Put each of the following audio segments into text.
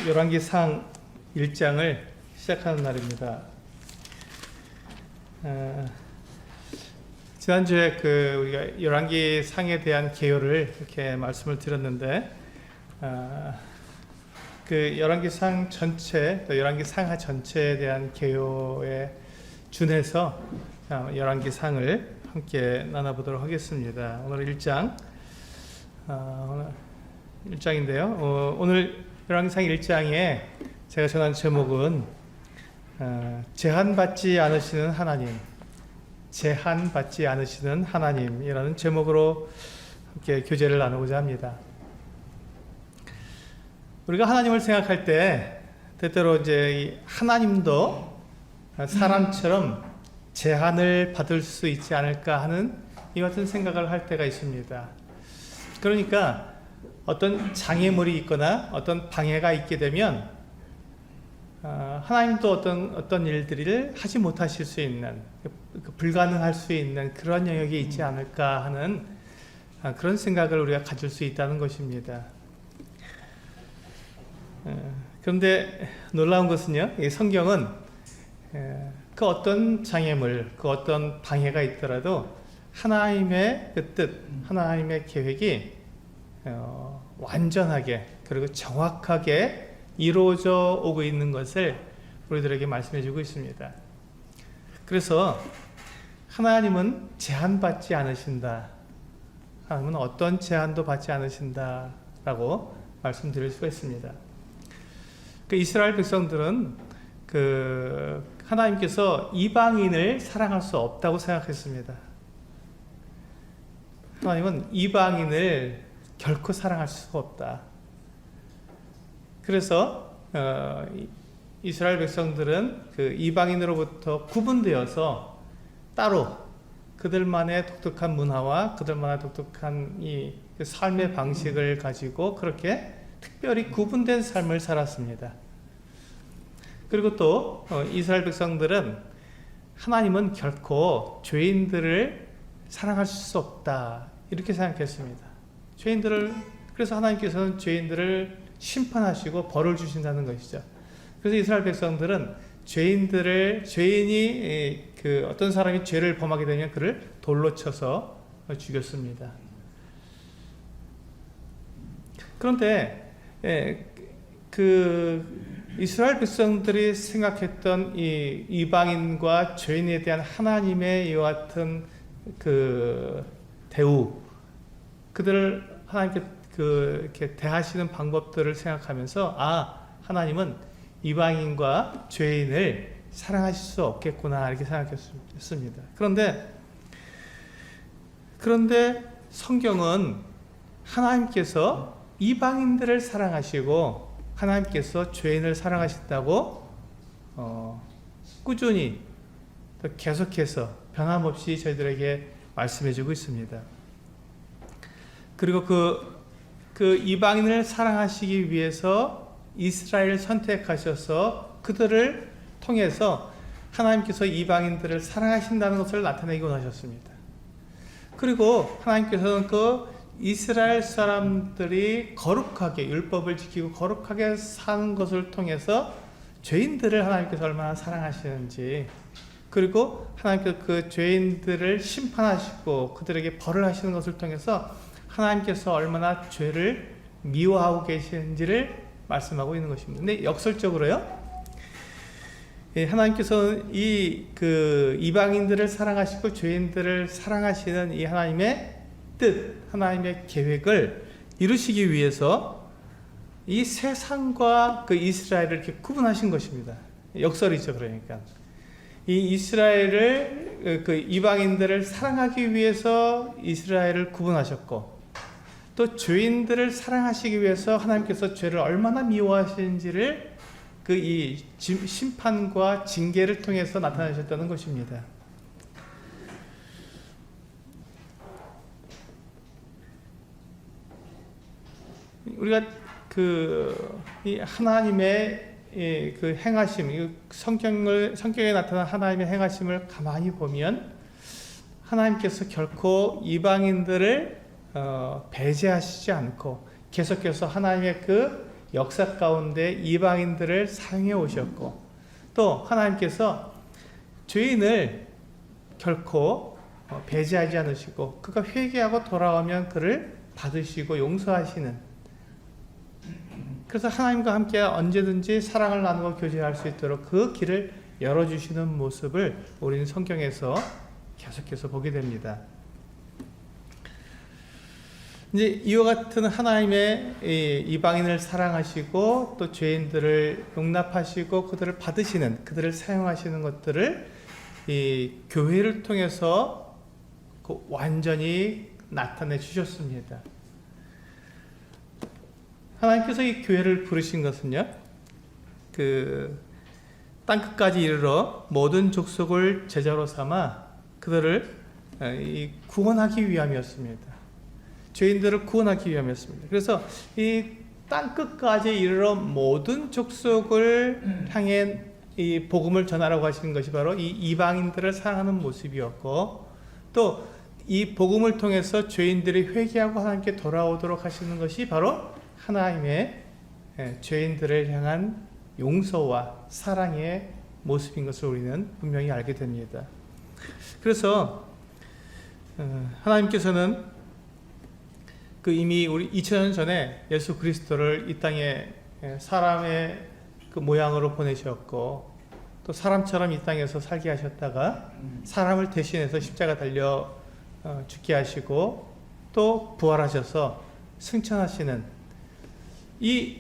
열왕기상 1장을 시작하는 날입니다. 지난주에 우리가 열왕기상에 대한 개요를 이렇게 말씀을 드렸는데, 그 열왕기상 전체, 또 열왕기상하 전체에 대한 개요에 준해서 열왕기상을 함께 나눠보도록 하겠습니다. 오늘 1장, 오늘 1장인데요. 오늘 열왕기상 1장에 제가 전한 제목은 제한받지 않으시는 하나님, 제한받지 않으시는 하나님이라는 제목으로 함께 교제를 나누고자 합니다. 우리가 하나님을 생각할 때 때때로 이제 이 하나님도 사람처럼 제한을 받을 수 있지 않을까 하는 이 같은 생각을 할 때가 있습니다. 그러니까 어떤 장애물이 있거나 어떤 방해가 있게 되면 하나님도 어떤 일들을 하지 못하실 수 있는, 불가능할 수 있는 그런 영역이 있지 않을까 하는 그런 생각을 우리가 가질 수 있다는 것입니다. 그런데 놀라운 것은요, 이 성경은 그 어떤 장애물, 그 어떤 방해가 있더라도 하나님의 그 뜻, 하나님의 계획이 완전하게 그리고 정확하게 이루어져 오고 있는 것을 우리들에게 말씀해 주고 있습니다. 그래서 하나님은 제한받지 않으신다. 하나님은 어떤 제한도 받지 않으신다 라고 말씀드릴 수가 있습니다. 그 이스라엘 백성들은 하나님께서 이방인을 사랑할 수 없다고 생각했습니다. 하나님은 이방인을 결코 사랑할 수가 없다. 그래서 이스라엘 백성들은 그 이방인으로부터 구분되어서 따로 그들만의 독특한 문화와 그들만의 독특한 이 삶의 방식을 가지고 그렇게 특별히 구분된 삶을 살았습니다. 그리고 또 이스라엘 백성들은 하나님은 결코 죄인들을 사랑할 수 없다 이렇게 생각했습니다. 그래서 하나님께서는 죄인들을 심판하시고 벌을 주신다는 것이죠. 그래서 이스라엘 백성들은 죄인이 어떤 사람이 죄를 범하게 되면 그를 돌로 쳐서 죽였습니다. 그런데 이스라엘 백성들이 생각했던 이 이방인과 죄인에 대한 하나님의 이와 같은 대우, 그들을 하나님께 이렇게 대하시는 방법들을 생각하면서 하나님은 이방인과 죄인을 사랑하실 수 없겠구나 이렇게 생각했습니다. 그런데 성경은 하나님께서 이방인들을 사랑하시고 하나님께서 죄인을 사랑하신다고 꾸준히 계속해서 변함없이 저희들에게 말씀해주고 있습니다. 그리고 그 이방인을 사랑하시기 위해서 이스라엘을 선택하셔서 그들을 통해서 하나님께서 이방인들을 사랑하신다는 것을 나타내기 원하셨습니다. 그리고 하나님께서는 그 이스라엘 사람들이 거룩하게 율법을 지키고 거룩하게 사는 것을 통해서 죄인들을 하나님께서 얼마나 사랑하시는지, 그리고 하나님께서 그 죄인들을 심판하시고 그들에게 벌을 하시는 것을 통해서 하나님께서 얼마나 죄를 미워하고 계시는지를 말씀하고 있는 것입니다. 근데 역설적으로요, 하나님께서는 이방인들을 사랑하시고 죄인들을 사랑하시는 이 하나님의 뜻, 하나님의 계획을 이루시기 위해서 이 세상과 이스라엘을 이렇게 구분하신 것입니다. 역설이죠. 그러니까 이 이스라엘을 이방인들을 사랑하기 위해서 이스라엘을 구분하셨고, 또 죄인들을 사랑하시기 위해서 하나님께서 죄를 얼마나 미워하시는지를 이 심판과 징계를 통해서 나타내셨다는 것입니다. 우리가 이 하나님의 행하심, 성경에 나타난 하나님의 행하심을 가만히 보면 하나님께서 결코 이방인들을 배제하시지 않고 계속해서 하나님의 역사 가운데 이방인들을 사용해 오셨고, 또 하나님께서 죄인을 결코 배제하지 않으시고 그가 회개하고 돌아오면 그를 받으시고 용서하시는, 그래서 하나님과 함께 언제든지 사랑을 나누고 교제할 수 있도록 그 길을 열어주시는 모습을 우리는 성경에서 계속해서 보게 됩니다. 이제 이와 같은 하나님의 이방인을 사랑하시고 또 죄인들을 용납하시고 그들을 받으시는, 그들을 사용하시는 것들을 이 교회를 통해서 완전히 나타내 주셨습니다. 하나님께서 이 교회를 부르신 것은요, 그 땅끝까지 이르러 모든 족속을 제자로 삼아 그들을 구원하기 위함이었습니다. 죄인들을 구원하기 위함이었습니다. 그래서 이 땅끝까지 이르러 모든 족속을 향해 이 복음을 전하라고 하시는 것이 바로 이 이방인들을 사랑하는 모습이었고, 또 이 복음을 통해서 죄인들이 회개하고 하나님께 돌아오도록 하시는 것이 바로 하나님의 죄인들을 향한 용서와 사랑의 모습인 것을 우리는 분명히 알게 됩니다. 그래서 하나님께서는 이미 우리 2000년 전에 예수 그리스도를 이 땅에 사람의 그 모양으로 보내셨고, 또 사람처럼 이 땅에서 살게 하셨다가 사람을 대신해서 십자가 달려 죽게 하시고 또 부활하셔서 승천하시는 이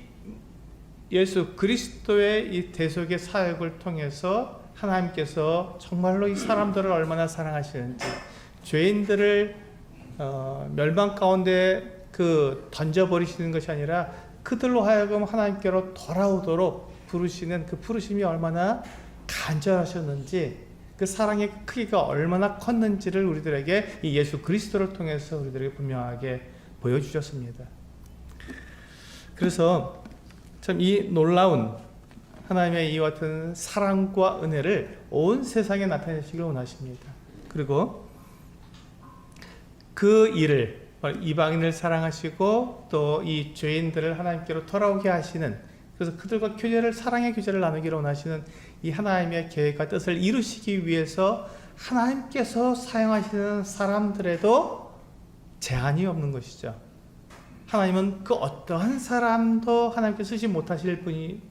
예수 그리스도의 이 대속의 사역을 통해서 하나님께서 정말로 이 사람들을 얼마나 사랑하시는지, 죄인들을 멸망 가운데 던져버리시는 것이 아니라 그들로 하여금 하나님께로 돌아오도록 부르시는 그 부르심이 얼마나 간절하셨는지, 그 사랑의 크기가 얼마나 컸는지를 우리들에게 이 예수 그리스도를 통해서 우리들에게 분명하게 보여주셨습니다. 그래서 참 이 놀라운 하나님의 이와 같은 사랑과 은혜를 온 세상에 나타내시길 원하십니다. 그리고 그 일을, 이방인을 사랑하시고 또 이 죄인들을 하나님께로 돌아오게 하시는, 그래서 그들과 사랑의 교제를 나누기를 원하시는 이 하나님의 계획과 뜻을 이루시기 위해서 하나님께서 사용하시는 사람들에도 제한이 없는 것이죠. 하나님은 그 어떠한 사람도 하나님께 쓰지 못하실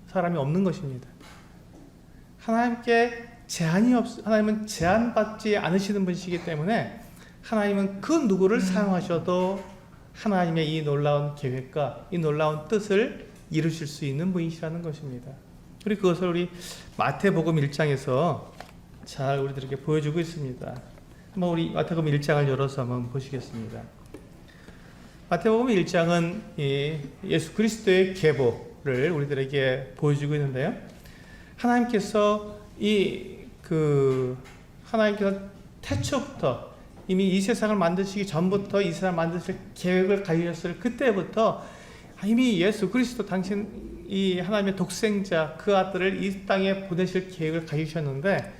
사람이 없는 것입니다. 하나님은 제한받지 않으시는 분이시기 때문에 하나님은 그 누구를 사용하셔도 하나님의 이 놀라운 계획과 이 놀라운 뜻을 이루실 수 있는 분이시라는 것입니다. 우리 그것을 우리 마태복음 1장에서 잘 우리들에게 보여주고 있습니다. 한번 우리 마태복음 1장을 열어서 한번 보시겠습니다. 마태복음 1장은 예수 그리스도의 계보를 우리들에게 보여주고 있는데요. 하나님께서 하나님께서 태초부터 이미 이 세상을 만드시기 전부터 이 세상을 만드실 계획을 가지셨을 그때부터 이미 예수 그리스도 당신 이 하나님의 독생자 그 아들을 이 땅에 보내실 계획을 가지셨는데,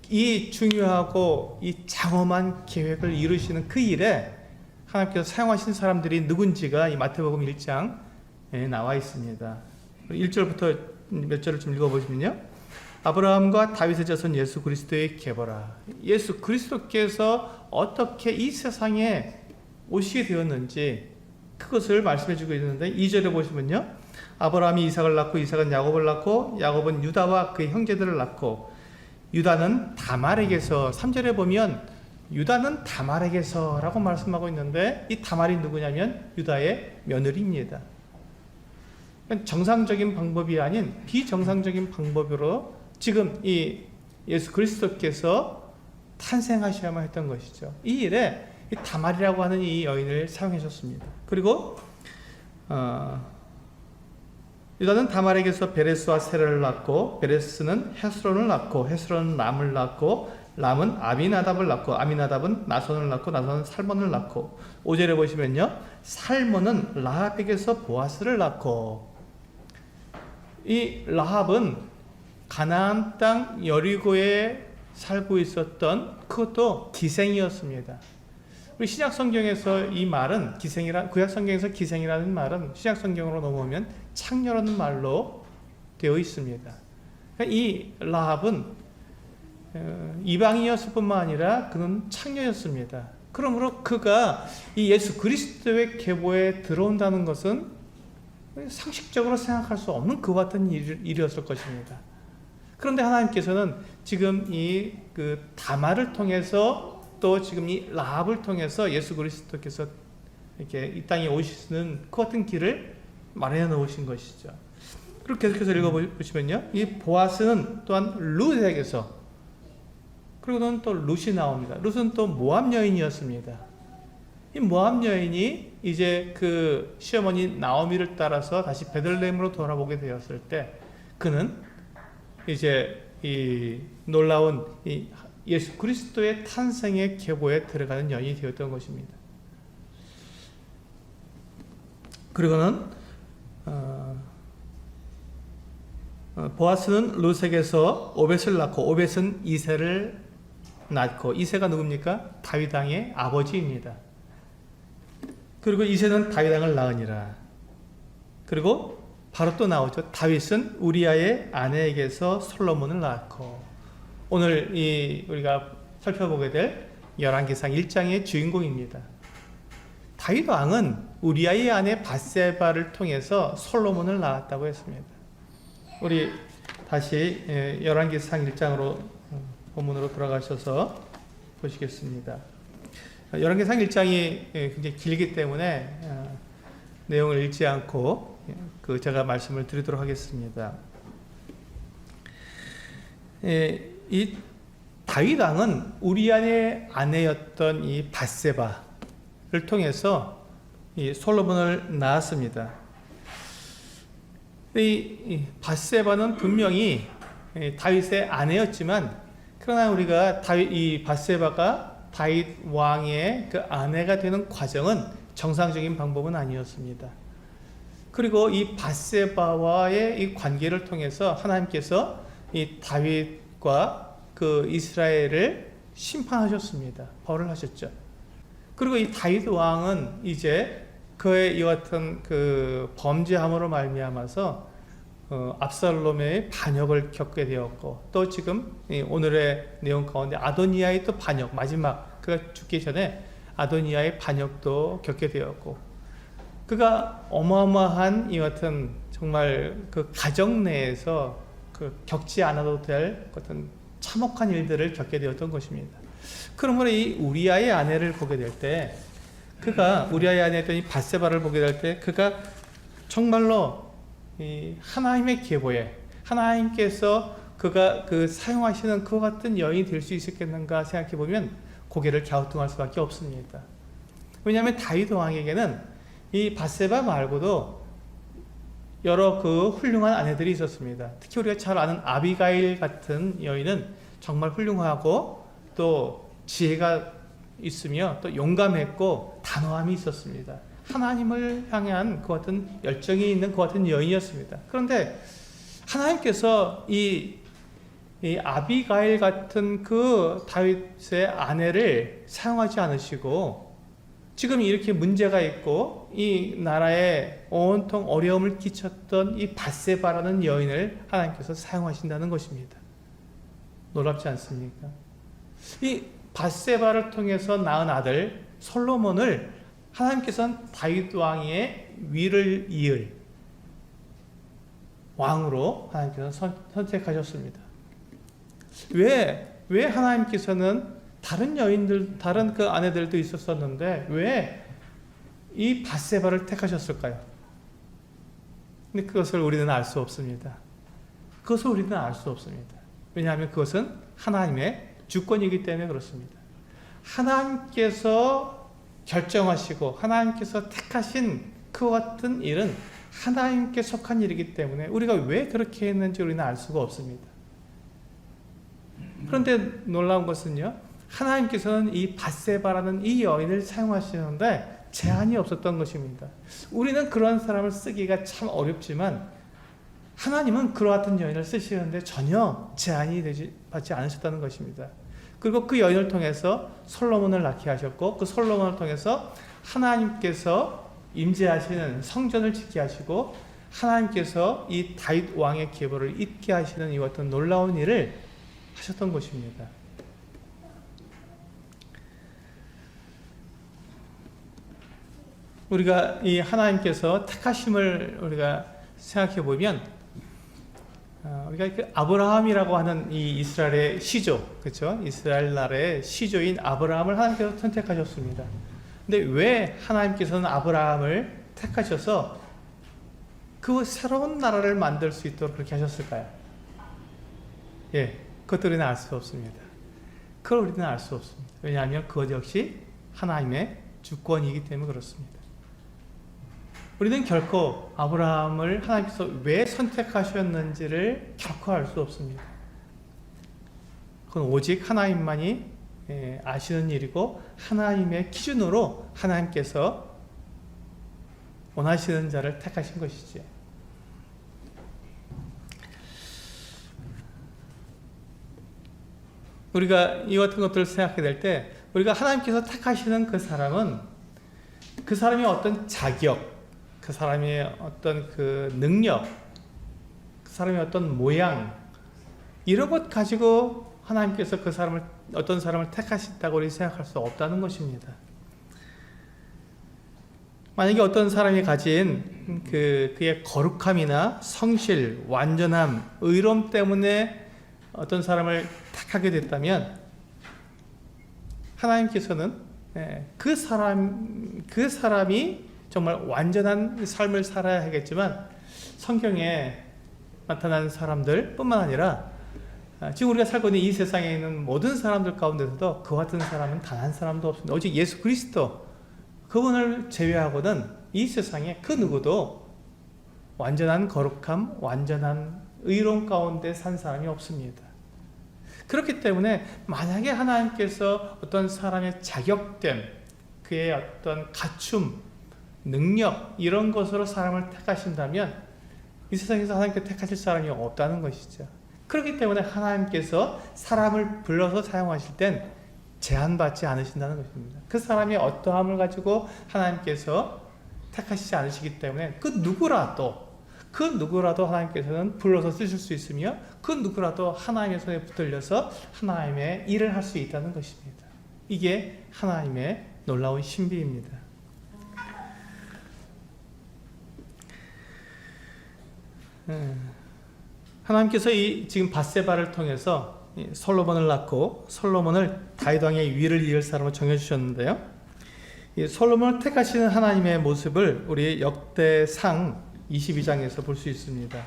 이 중요하고 이 장엄한 계획을 이루시는 그 일에 하나님께서 사용하신 사람들이 누군지가 이 마태복음 1장에 나와 있습니다. 1절부터 몇 절을 좀 읽어보시면요. 아브라함과 다윗의 자손 예수 그리스도의 계보라. 예수 그리스도께서 어떻게 이 세상에 오시게 되었는지 그것을 말씀해주고 있는데, 2절에 보시면요. 아브라함이 이삭을 낳고 이삭은 야곱을 낳고 야곱은 유다와 그의 형제들을 낳고 유다는 다말에게서, 3절에 보면 유다는 다말에게서라고 말씀하고 있는데, 이 다말이 누구냐면 유다의 며느리입니다. 정상적인 방법이 아닌 비정상적인 방법으로 지금 이 예수 그리스도께서 탄생하셔야만 했던 것이죠. 이 일에 이 다말이라고 하는 이 여인을 사용하셨습니다. 그리고 유다는 다말에게서 베레스와 세라를 낳고 베레스는 헤스론을 낳고 헤스론은 람을 낳고 람은 아미나답을 낳고 아미나답은 나손을 낳고 나손은 살몬을 낳고, 5절에 보시면요. 살몬은 라합에게서 보아스를 낳고, 이 라합은 가나안 땅 여리고에 살고 있었던 그것도 기생이었습니다. 우리 신약 성경에서 이 말은 구약 성경에서 기생이라는 말은 신약 성경으로 넘어오면 창녀라는 말로 되어 있습니다. 그러니까 이 라합은 이방인이었을 뿐만 아니라 그는 창녀였습니다. 그러므로 그가 이 예수 그리스도의 계보에 들어온다는 것은 상식적으로 생각할 수 없는 그와 같은 일이었을 것입니다. 그런데 하나님께서는 지금 이 그 다말을 통해서 또 지금 이 라합을 통해서 예수 그리스도께서 이렇게 이 땅에 오시는 그 같은 길을 마련해 놓으신 것이죠. 그리고 계속해서 읽어보시면요, 이 보아스는 또한 룻에게서, 그리고는 또 룻이 나옵니다. 룻은 또 모압 여인이었습니다. 이 모압 여인이 이제 그 시어머니 나오미를 따라서 다시 베들레헴으로 돌아오게 되었을 때 그는 이제 이 놀라운 이 예수 그리스도의 탄생의 계보에 들어가는 여인이 되었던 것입니다. 그리고는 보아스는 룻에게서 오벳을 낳고 오벳은 이새를 낳고, 이새가 누굽니까? 다윗 왕의 아버지입니다. 그리고 이새는 다윗 왕을 낳으니라. 그리고 바로 또 나오죠. 다윗은 우리아의 아내에게서 솔로몬을 낳고, 오늘 우리가 살펴보게 될 열왕기상 1장의 주인공입니다. 다윗 왕은 우리아의 아내 밧세바를 통해서 솔로몬을 낳았다고 했습니다. 우리 다시 열왕기상 1장으로 본문으로 돌아가셔서 보시겠습니다. 열왕기상 1장이 굉장히 길기 때문에 내용을 읽지 않고 제가 말씀을 드리도록 하겠습니다. 이 다윗 왕은 우리아의 아내였던 이 밧세바를 통해서 이 솔로몬을 낳았습니다. 이 밧세바는 분명히 다윗의 아내였지만, 그러나 우리가 이 밧세바가 다윗 왕의 그 아내가 되는 과정은 정상적인 방법은 아니었습니다. 그리고 이 밧세바와의 이 관계를 통해서 하나님께서 이 다윗과 그 이스라엘을 심판하셨습니다. 벌을 하셨죠. 그리고 이 다윗 왕은 이제 그의 이와 같은 그 범죄함으로 말미암아서 압살롬의 반역을 겪게 되었고, 또 지금 오늘의 내용 가운데 아도니아의 또 반역, 마지막 그가 죽기 전에 아도니아의 반역도 겪게 되었고, 그가 어마어마한 이와 같은 정말 그 가정 내에서 그 겪지 않아도 될 어떤 참혹한 일들을 겪게 되었던 것입니다. 그러므로 이 우리아의 아내를 보게 될 때, 그가 우리아의 아내였던 이 밧세바를 보게 될 때, 그가 정말로 이 하나님의 계보에 하나님께서 그가 그 사용하시는 그와 같은 여인이 될 수 있었겠는가 생각해 보면 고개를 갸우뚱할 수밖에 없습니다. 왜냐하면 다윗 왕에게는 이 밧세바 말고도 여러 그 훌륭한 아내들이 있었습니다. 특히 우리가 잘 아는 아비가일 같은 여인은 정말 훌륭하고 또 지혜가 있으며 또 용감했고 단호함이 있었습니다. 하나님을 향한 그 같은 열정이 있는 그 같은 여인이었습니다. 그런데 하나님께서 이 아비가일 같은 그 다윗의 아내를 사용하지 않으시고, 지금 이렇게 문제가 있고 이 나라에 온통 어려움을 끼쳤던 이 밧세바라는 여인을 하나님께서 사용하신다는 것입니다. 놀랍지 않습니까? 이 밧세바를 통해서 낳은 아들 솔로몬을 하나님께서는 다윗 왕의 위를 이을 왕으로 하나님께서 선택하셨습니다. 왜 하나님께서는 다른 여인들, 다른 그 아내들도 있었었는데 왜 이 밧세바를 택하셨을까요? 근데 그것을 우리는 알 수 없습니다. 그것을 우리는 알 수 없습니다. 왜냐하면 그것은 하나님의 주권이기 때문에 그렇습니다. 하나님께서 결정하시고 하나님께서 택하신 그와 같은 일은 하나님께 속한 일이기 때문에 우리가 왜 그렇게 했는지 우리는 알 수가 없습니다. 그런데 놀라운 것은요, 하나님께서는 이 밧세바라는 이 여인을 사용하시는데 제한이 없었던 것입니다. 우리는 그러한 사람을 쓰기가 참 어렵지만 하나님은 그와 같은 여인을 쓰시는데 전혀 제한이 받지 않으셨다는 것입니다. 그리고 그 여인을 통해서 솔로몬을 낳게 하셨고, 그 솔로몬을 통해서 하나님께서 임재하시는 성전을 짓게 하시고, 하나님께서 이 다윗 왕의 계보를 잇게 하시는 이 어떤 놀라운 일을 하셨던 것입니다. 우리가 이 하나님께서 택하심을 우리가 생각해 보면, 우리가 그 아브라함이라고 하는 이 이스라엘의 시조, 그렇죠? 이스라엘 나라의 시조인 아브라함을 하나님께서 선택하셨습니다. 근데 왜 하나님께서는 아브라함을 택하셔서 그 새로운 나라를 만들 수 있도록 그렇게 하셨을까요? 예, 그것도 우리는 알 수 없습니다. 그걸 우리는 알 수 없습니다. 왜냐하면 그것 역시 하나님의 주권이기 때문에 그렇습니다. 우리는 결코 아브라함을 하나님께서 왜 선택하셨는지를 결코 알 수 없습니다. 그건 오직 하나님만이 아시는 일이고, 하나님의 기준으로 하나님께서 원하시는 자를 택하신 것이죠. 우리가 이 같은 것들을 생각하게 될 때, 우리가 하나님께서 택하시는 그 사람은 그 사람의 어떤 자격, 그 사람의 어떤 그 능력, 그 사람의 어떤 모양, 이런 것 가지고 하나님께서 그 사람을, 어떤 사람을 택하신다고 우리 생각할 수 없다는 것입니다. 만약에 어떤 사람이 가진 그의 거룩함이나 성실, 완전함, 의로움 때문에 어떤 사람을 택하게 됐다면, 하나님께서는 그 사람이 정말 완전한 삶을 살아야 하겠지만, 성경에 나타난 사람들 뿐만 아니라 지금 우리가 살고 있는 이 세상에 있는 모든 사람들 가운데서도 그 같은 사람은 단 한 사람도 없습니다. 오직 예수 그리스도, 그분을 제외하고는 이 세상에 그 누구도 완전한 거룩함, 완전한 의로움 가운데 산 사람이 없습니다. 그렇기 때문에 만약에 하나님께서 어떤 사람의 자격됨, 그의 어떤 갖춤, 능력, 이런 것으로 사람을 택하신다면 이 세상에서 하나님께 택하실 사람이 없다는 것이죠. 그렇기 때문에 하나님께서 사람을 불러서 사용하실 땐 제한받지 않으신다는 것입니다. 그 사람이 어떠함을 가지고 하나님께서 택하시지 않으시기 때문에 그 누구라도 하나님께서는 불러서 쓰실 수 있으며, 그 누구라도 하나님의 손에 붙들려서 하나님의 일을 할 수 있다는 것입니다. 이게 하나님의 놀라운 신비입니다. 하나님께서 지금 밧세바를 통해서 솔로몬을 낳고 솔로몬을 다윗 왕의 위를 이을 사람으로 정해주셨는데요. 이 솔로몬을 택하시는 하나님의 모습을 우리 역대상 22장에서 볼 수 있습니다.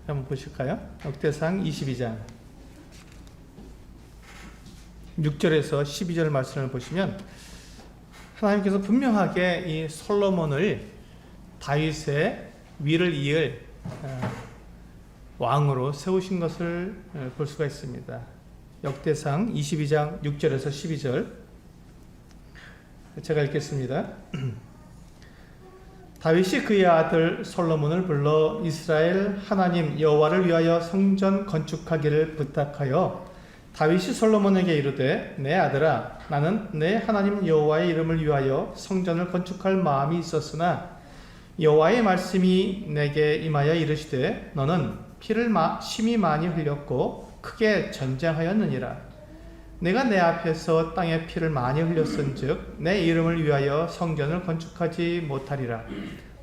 한번 보실까요? 역대상 22장 6절에서 12절 말씀을 보시면, 하나님께서 분명하게 이 솔로몬을 다윗의 위를 이을 왕으로 세우신 것을 볼 수가 있습니다. 역대상 22장 6절에서 12절 제가 읽겠습니다. 다윗이 그의 아들 솔로몬을 불러 이스라엘 하나님 여호와를 위하여 성전 건축하기를 부탁하여, 다윗이 솔로몬에게 이르되, 내 아들아, 나는 내 하나님 여호와의 이름을 위하여 성전을 건축할 마음이 있었으나 여호와의 말씀이 내게 임하여 이르시되, 너는 피를 심히 많이 흘렸고 크게 전쟁하였느니라. 내가 내 앞에서 땅에 피를 많이 흘렸은즉 내 이름을 위하여 성전을 건축하지 못하리라.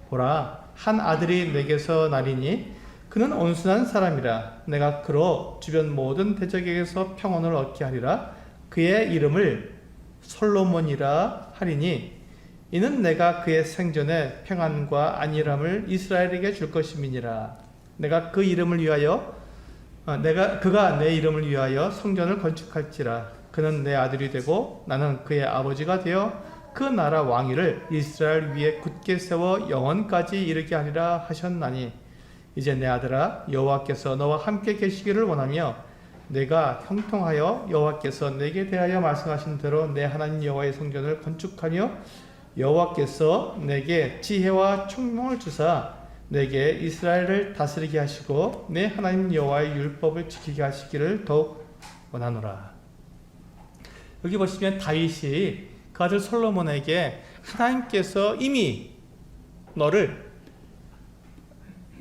보라, 한 아들이 내게서 나리니 그는 온순한 사람이라. 내가 그로 주변 모든 대적에게서 평온을 얻게 하리라. 그의 이름을 솔로몬이라 하리니 이는 내가 그의 생전에 평안과 안일함을 이스라엘에게 줄 것임이니라. 내가 그 이름을 위하여 그가 내 이름을 위하여 성전을 건축할지라. 그는 내 아들이 되고 나는 그의 아버지가 되어 그 나라 왕위를 이스라엘 위에 굳게 세워 영원까지 이르게 하리라 하셨나니, 이제 내 아들아, 여호와께서 너와 함께 계시기를 원하며 내가 형통하여 여호와께서 내게 대하여 말씀하신 대로 내 하나님 여호와의 성전을 건축하며, 여호와께서 내게 지혜와 총명을 주사 내게 이스라엘을 다스리게 하시고 내 하나님 여호와의 율법을 지키게 하시기를 더욱 원하노라. 여기 보시면 다윗이 그 아들 솔로몬에게 하나님께서 이미 너를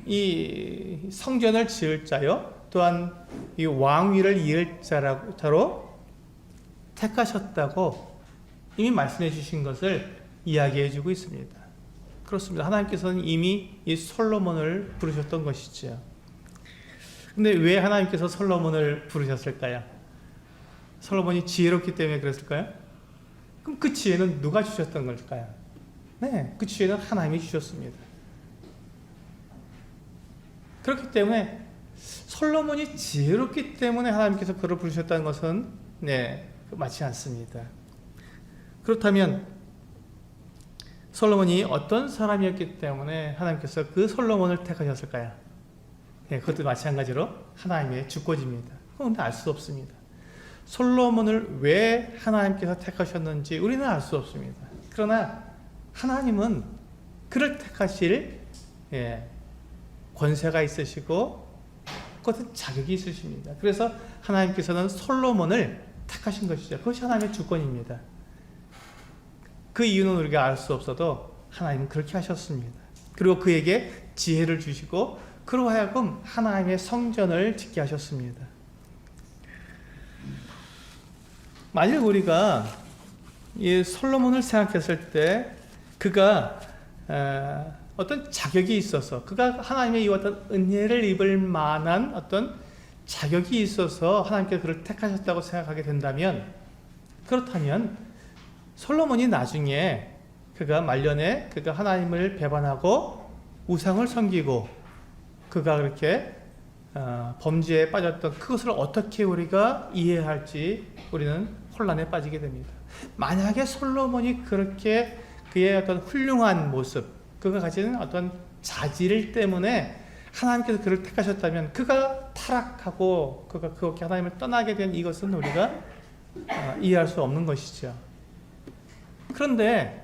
이 성전을 지을 자요 또한 이 왕위를 이을 자로 택하셨다고 이미 말씀해 주신 것을 이야기해 주고 있습니다. 그렇습니다. 하나님께서는 이미 이 솔로몬을 부르셨던 것이죠. 근데 왜 하나님께서 솔로몬을 부르셨을까요? 솔로몬이 지혜롭기 때문에 그랬을까요? 그럼 그 지혜는 누가 주셨던 걸까요? 네, 그 지혜는 하나님이 주셨습니다. 그렇기 때문에 솔로몬이 지혜롭기 때문에 하나님께서 그를 부르셨다는 것은 맞지 않습니다. 그렇다면 솔로몬이 어떤 사람이었기 때문에 하나님께서 그 솔로몬을 택하셨을까요? 그것도 마찬가지로 하나님의 주권입니다. 그런데 알 수 없습니다. 솔로몬을 왜 하나님께서 택하셨는지 우리는 알 수 없습니다. 그러나 하나님은 그를 택하실 권세가 있으시고 그것은 자격이 있으십니다. 그래서 하나님께서는 솔로몬을 택하신 것이죠. 그것이 하나님의 주권입니다. 그 이유는 우리가 알 수 없어도 하나님은 그렇게 하셨습니다. 그리고 그에게 지혜를 주시고 그로 하여금 하나님의 성전을 짓게 하셨습니다. 만약 우리가 이 솔로몬을 생각했을 때 그가 어떤 자격이 있어서 그가 하나님의 이 어떤 은혜를 입을 만한 어떤 자격이 있어서 하나님께서 그를 택하셨다고 생각하게 된다면 그렇다면 솔로몬이 나중에 그가 말년에 그가 하나님을 배반하고 우상을 섬기고 그가 그렇게 범죄에 빠졌던 그것을 어떻게 우리가 이해할지 우리는 혼란에 빠지게 됩니다. 만약에 솔로몬이 그렇게 그의 어떤 훌륭한 모습, 그가 가지는 어떤 자질 때문에 하나님께서 그를 택하셨다면 그가 타락하고 그가 그렇게 하나님을 떠나게 된 이것은 우리가 이해할 수 없는 것이죠. 그런데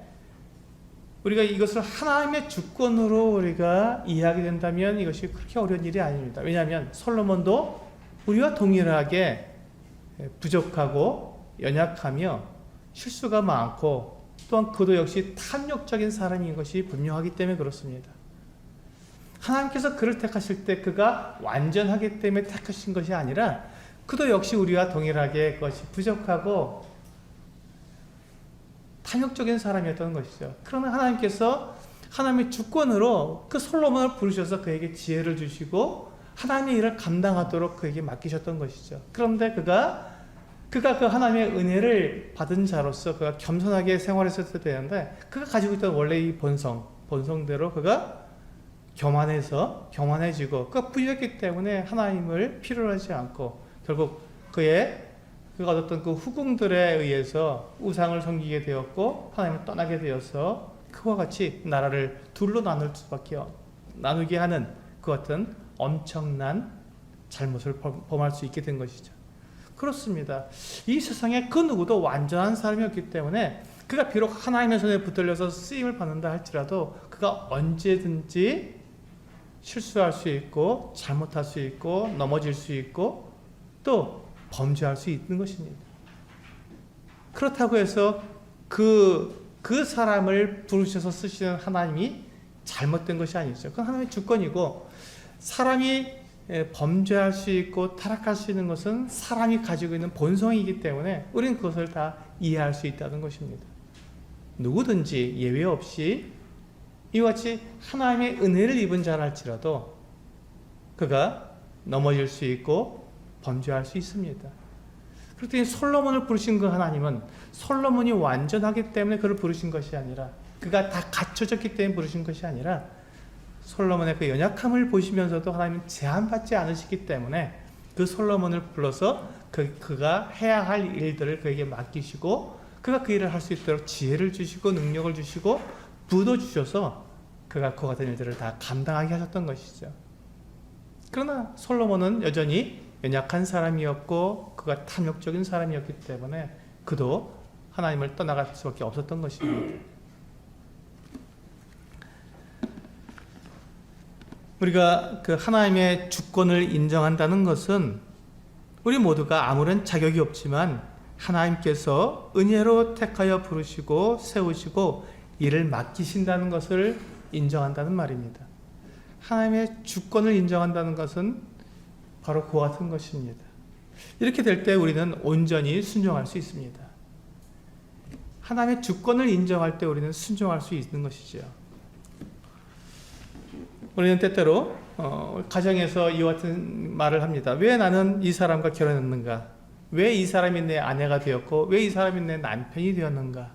우리가 이것을 하나님의 주권으로 우리가 이해하게 된다면 이것이 그렇게 어려운 일이 아닙니다. 왜냐하면 솔로몬도 우리와 동일하게 부족하고 연약하며 실수가 많고 또한 그도 역시 탐욕적인 사람인 것이 분명하기 때문에 그렇습니다. 하나님께서 그를 택하실 때 그가 완전하기 때문에 택하신 것이 아니라 그도 역시 우리와 동일하게 그것이 부족하고 탐욕적인 사람이었던 것이죠. 그러나 하나님께서 하나님의 주권으로 그 솔로몬을 부르셔서 그에게 지혜를 주시고 하나님의 일을 감당하도록 그에게 맡기셨던 것이죠. 그런데 그가 그 하나님의 은혜를 받은 자로서 그가 겸손하게 생활했어야 되는데 그가 가지고 있던 원래 이 본성대로 그가 교만해지고 그가 부유했기 때문에 하나님을 필요로 하지 않고 결국 그가 얻었던 그 후궁들에 의해서 우상을 섬기게 되었고 하나님을 떠나게 되어서 그와 같이 나라를 둘로 나누게 하는 그 같은 엄청난 잘못을 범할 수 있게 된 것이죠. 그렇습니다. 이 세상에 그 누구도 완전한 사람이었기 때문에 그가 비록 하나님의 손에 붙들려서 쓰임을 받는다 할지라도 그가 언제든지 실수할 수 있고 잘못할 수 있고 넘어질 수 있고 또 범죄할 수 있는 것입니다. 그렇다고 해서 그 사람을 부르셔서 쓰시는 하나님이 잘못된 것이 아니죠. 그건 하나님의 주권이고 사람이 범죄할 수 있고 타락할 수 있는 것은 사람이 가지고 있는 본성이기 때문에 우리는 그것을 다 이해할 수 있다는 것입니다. 누구든지 예외 없이 이와 같이 하나님의 은혜를 입은 자랄지라도 그가 넘어질 수 있고 범죄할 수 있습니다. 그렇더니 솔로몬을 부르신 그 하나님은 솔로몬이 완전하기 때문에 그를 부르신 것이 아니라 그가 다 갖춰졌기 때문에 부르신 것이 아니라 솔로몬의 그 연약함을 보시면서도 하나님은 제한받지 않으시기 때문에 그 솔로몬을 불러서 그가 해야 할 일들을 그에게 맡기시고 그가 그 일을 할 수 있도록 지혜를 주시고 능력을 주시고 부도 주셔서 그가 그와 같은 일들을 다 감당하게 하셨던 것이죠. 그러나 솔로몬은 여전히 연약한 사람이었고 그가 탐욕적인 사람이었기 때문에 그도 하나님을 떠나갈 수밖에 없었던 것입니다. 우리가 그 하나님의 주권을 인정한다는 것은 우리 모두가 아무런 자격이 없지만 하나님께서 은혜로 택하여 부르시고 세우시고 일을 맡기신다는 것을 인정한다는 말입니다. 하나님의 주권을 인정한다는 것은 바로 그와 같은 것입니다. 이렇게 될 때 우리는 온전히 순종할 수 있습니다. 하나님의 주권을 인정할 때 우리는 순종할 수 있는 것이죠. 우리는 때때로 가정에서 이와 같은 말을 합니다. 왜 나는 이 사람과 결혼했는가? 왜 이 사람이 내 아내가 되었고 왜 이 사람이 내 남편이 되었는가?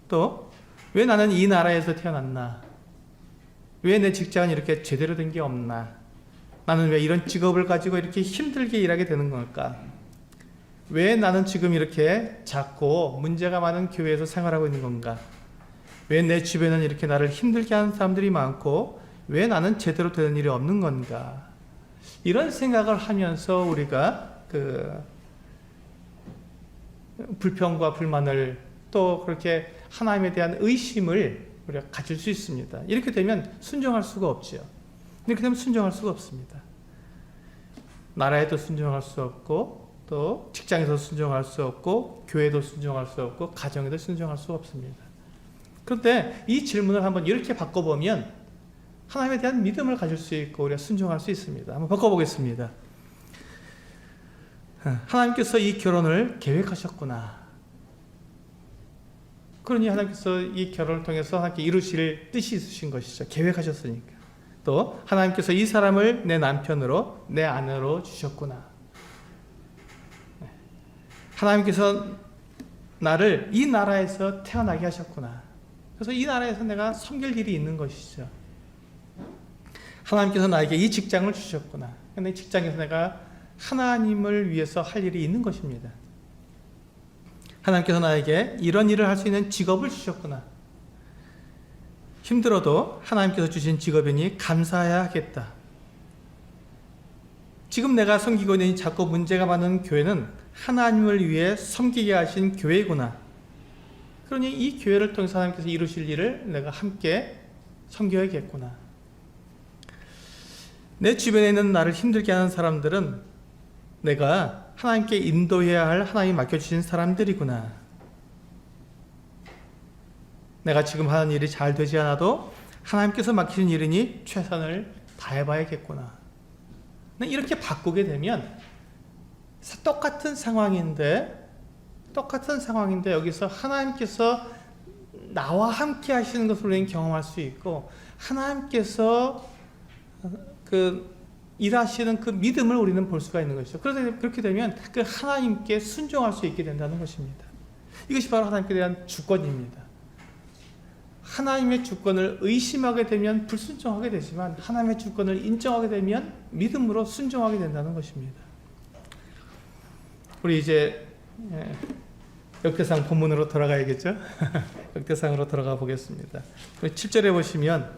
또 왜 나는 이 나라에서 태어났나? 왜 내 직장은 이렇게 제대로 된 게 없나? 나는 왜 이런 직업을 가지고 이렇게 힘들게 일하게 되는 걸까? 왜 나는 지금 이렇게 작고 문제가 많은 교회에서 생활하고 있는 건가? 왜 내 주변은 이렇게 나를 힘들게 하는 사람들이 많고 왜 나는 제대로 되는 일이 없는 건가? 이런 생각을 하면서 우리가 불평과 불만을 또 그렇게 하나님에 대한 의심을 우리가 가질 수 있습니다. 이렇게 되면 순종할 수가 없죠. 이렇게 되면 순종할 수가 없습니다. 나라에도 순종할 수 없고 또 직장에서 순종할 수 없고 교회도 순종할 수 없고 가정에도 순종할 수 없습니다. 그런데 이 질문을 한번 이렇게 바꿔보면 하나님에 대한 믿음을 가질 수 있고 우리가 순종할 수 있습니다. 한번 바꿔보겠습니다. 하나님께서 이 결혼을 계획하셨구나. 그러니 하나님께서 이 결혼을 통해서 하나님께 이루실 뜻이 있으신 것이죠. 계획하셨으니까. 또 하나님께서 이 사람을 내 남편으로 내 아내로 주셨구나. 하나님께서 나를 이 나라에서 태어나게 하셨구나. 그래서 이 나라에서 내가 섬길 일이 있는 것이죠. 하나님께서 나에게 이 직장을 주셨구나. 근데 이 직장에서 내가 하나님을 위해서 할 일이 있는 것입니다. 하나님께서 나에게 이런 일을 할 수 있는 직업을 주셨구나. 힘들어도 하나님께서 주신 직업이니 감사해야 하겠다. 지금 내가 섬기고 있는 이 작고 문제가 많은 교회는 하나님을 위해 섬기게 하신 교회구나. 그러니 이 교회를 통해서 하나님께서 이루실 일을 내가 함께 섬겨야겠구나. 내 주변에 있는 나를 힘들게 하는 사람들은 내가 하나님께 인도해야 할 하나님이 맡겨주신 사람들이구나. 내가 지금 하는 일이 잘 되지 않아도 하나님께서 맡기신 일이니 최선을 다해봐야겠구나. 이렇게 바꾸게 되면 똑같은 상황인데 여기서 하나님께서 나와 함께 하시는 것을 우리는 경험할 수 있고 하나님께서 일하시는 그 믿음을 우리는 볼 수가 있는 것이죠. 그렇게 되면 그 하나님께 순종할 수 있게 된다는 것입니다. 이것이 바로 하나님께 대한 주권입니다. 하나님의 주권을 의심하게 되면 불순종하게 되지만 하나님의 주권을 인정하게 되면 믿음으로 순종하게 된다는 것입니다. 우리 이제 역대상 본문으로 돌아가야겠죠? 역대상으로 돌아가 보겠습니다. 7절에 보시면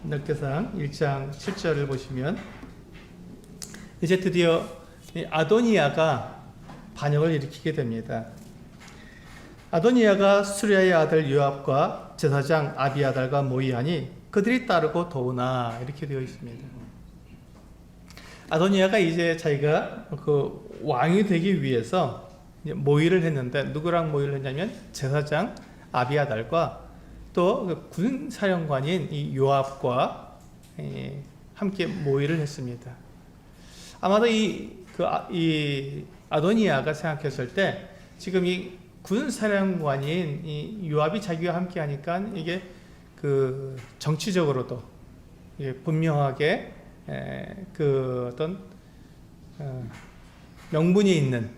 역대상 1장 7절을 보시면 이제 드디어 아도니아가 반역을 일으키게 됩니다. 아도니아가 수리아의 아들 요압과 제사장 아비아달과 모이하니 그들이 따르고 도우나 이렇게 되어 있습니다. 아도니아가 이제 자기가 그 왕이 되기 위해서 모의를 했는데 누구랑 모의를 했냐면 제사장 아비아달과 또 군 사령관인 이 요압과 함께 모의를 했습니다. 아마도 이 아도니아가 생각했을 때 지금 이 군 사령관인 이 요압이 자기와 함께 하니까 이게 그 정치적으로도 분명하게 그 어떤 명분이 있는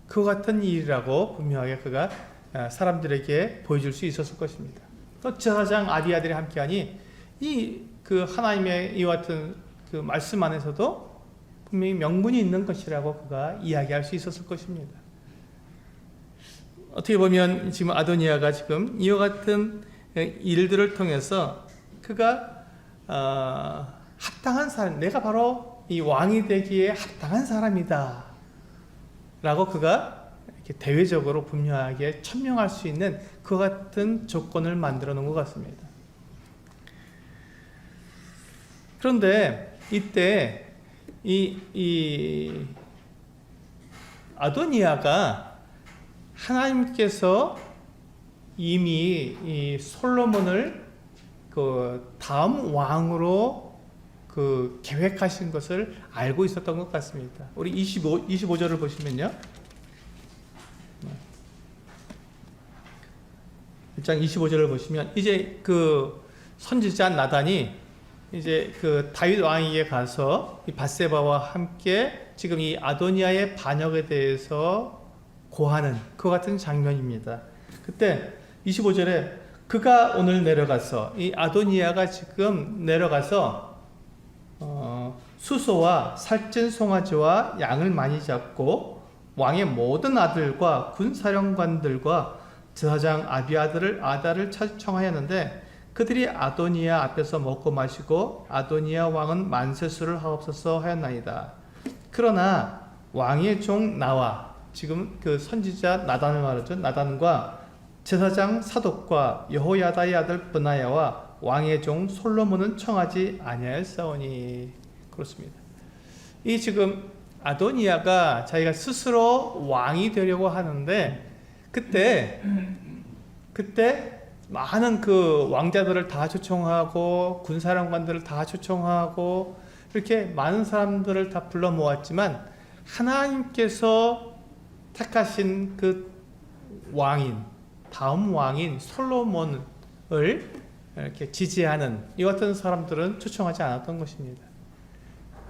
그 같은 일이라고 분명하게 그가 사람들에게 보여줄 수 있었을 것입니다. 또 제사장 아비아들이 함께하니 이 그 하나님의 이와 같은 그 말씀 안에서도 분명히 명분이 있는 것이라고 그가 이야기할 수 있었을 것입니다. 어떻게 보면 지금 아도니아가 지금 이와 같은 일들을 통해서 그가 합당한 사람, 내가 바로 이 왕이 되기에 합당한 사람이다 라고 그가 이렇게 대외적으로 분명하게 천명할 수 있는 그 같은 조건을 만들어 놓은 것 같습니다. 그런데 이때 이 아도니아가 하나님께서 이미 이 솔로몬을 그 다음 왕으로 그 계획하신 것을 알고 있었던 것 같습니다. 우리 25절을 보시면요. 1장 25절을 보시면 이제 그 선지자 나단이 이제 그 다윗 왕에게 가서 이 밧세바와 함께 지금 이 아도니아의 반역에 대해서 고하는 그 같은 장면입니다. 그때 25절에 그가 오늘 내려가서 이 아도니아가 지금 내려가서 수소와 살찐 송아지와 양을 많이 잡고 왕의 모든 아들과 군사령관들과 제사장 아다를 청하였는데 그들이 아도니아 앞에서 먹고 마시고 아도니아 왕은 만세수를 하옵소서 하였나이다. 그러나 왕의 종 나와 지금 그 선지자 나단을 말하죠. 나단과 제사장 사독과 여호야다의 아들 브나야와 왕의 종 솔로몬은 청하지 아니하였사오니. 그렇습니다. 이 지금 아도니아가 자기가 스스로 왕이 되려고 하는데 그때 많은 그 왕자들을 다 초청하고 군사령관들을 다 초청하고 이렇게 많은 사람들을 다 불러 모았지만 하나님께서 택하신 그 왕인, 다음 왕인 솔로몬을 이렇게 지지하는 이 같은 사람들은 초청하지 않았던 것입니다.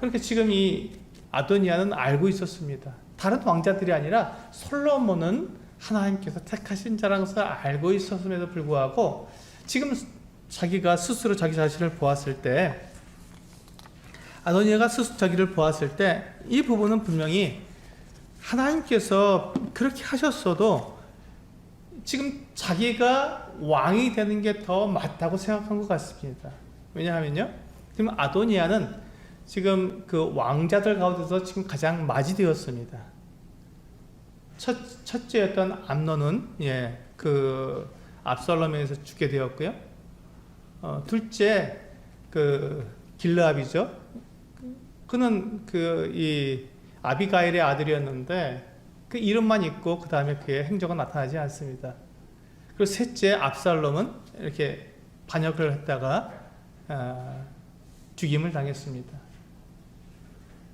그렇게 지금 이 아도니아는 알고 있었습니다. 다른 왕자들이 아니라 솔로몬은 하나님께서 택하신 자라는 것을 알고 있었음에도 불구하고 지금 자기가 스스로 자기 자신을 보았을 때 아도니아가 스스로 자기를 보았을 때 이 부분은 분명히 하나님께서 그렇게 하셨어도 지금 자기가 왕이 되는 게 더 맞다고 생각한 것 같습니다. 왜냐하면요, 지금 아도니아는 지금 그 왕자들 가운데서 지금 가장 맞이되었습니다. 첫째였던 암논은 그 압살롬에서 죽게 되었고요. 둘째 그 길르압이죠. 그는 그 이 아비가일의 아들이었는데 그 이름만 있고 그 다음에 그의 행적은 나타나지 않습니다. 그리고 셋째 압살롬은 이렇게 반역을 했다가 죽임을 당했습니다.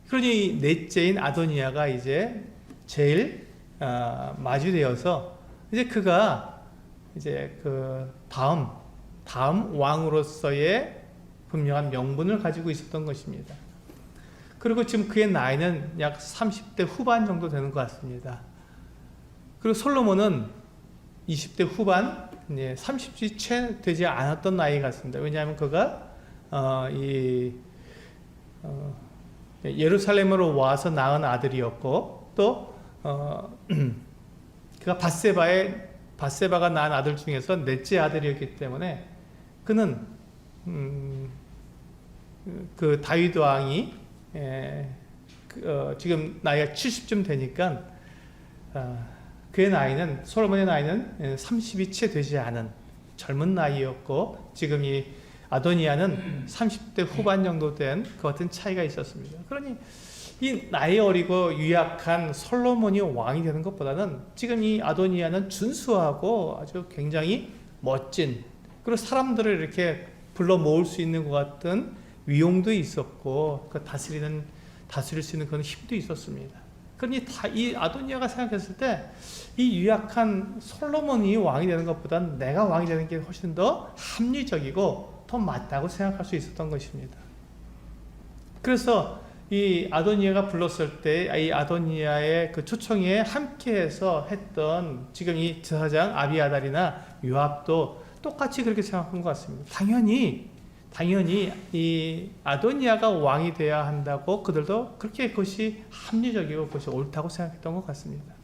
그러니 넷째인 아도니아가 이제 제일 마주되어서 이제 그가 이제 그 다음 왕으로서의 분명한 명분을 가지고 있었던 것입니다. 그리고 지금 그의 나이는 약 30대 후반 정도 되는 것 같습니다. 그리고 솔로몬은 20대 후반, 30이 채 되지 않았던 나이 같습니다. 왜냐하면 그가 예루살렘으로 와서 낳은 아들이었고 또 그가 밧세바가 낳은 아들 중에서 넷째 아들이었기 때문에 그는 그 다윗 왕이 지금 나이가 70쯤 되니까 그의 나이는 솔로몬의 나이는 30이 채 되지 않은 젊은 나이였고 지금 이 아도니아는 30대 후반 정도 된 그 같은 차이가 있었습니다. 그러니 이 나이 어리고 유약한 솔로몬이 왕이 되는 것보다는 지금 이 아도니아는 준수하고 아주 굉장히 멋진 그리고 사람들을 이렇게 불러 모을 수 있는 것 같은 위용도 있었고 그 다스릴 수 있는 그런 힘도 있었습니다. 그러니 이 아도니아가 생각했을 때 이 유약한 솔로몬이 왕이 되는 것보다는 내가 왕이 되는 게 훨씬 더 합리적이고 더 맞다고 생각할 수 있었던 것입니다. 그래서 이 아도니아가 불렀을 때 이 아도니아의 그 초청에 함께해서 했던 지금 이 제사장 아비아달이나 요압도 똑같이 그렇게 생각한 것 같습니다. 당연히 이 아도니아가 왕이 되어야 한다고 그들도 그렇게 그것이 합리적이고 그것이 옳다고 생각했던 것 같습니다.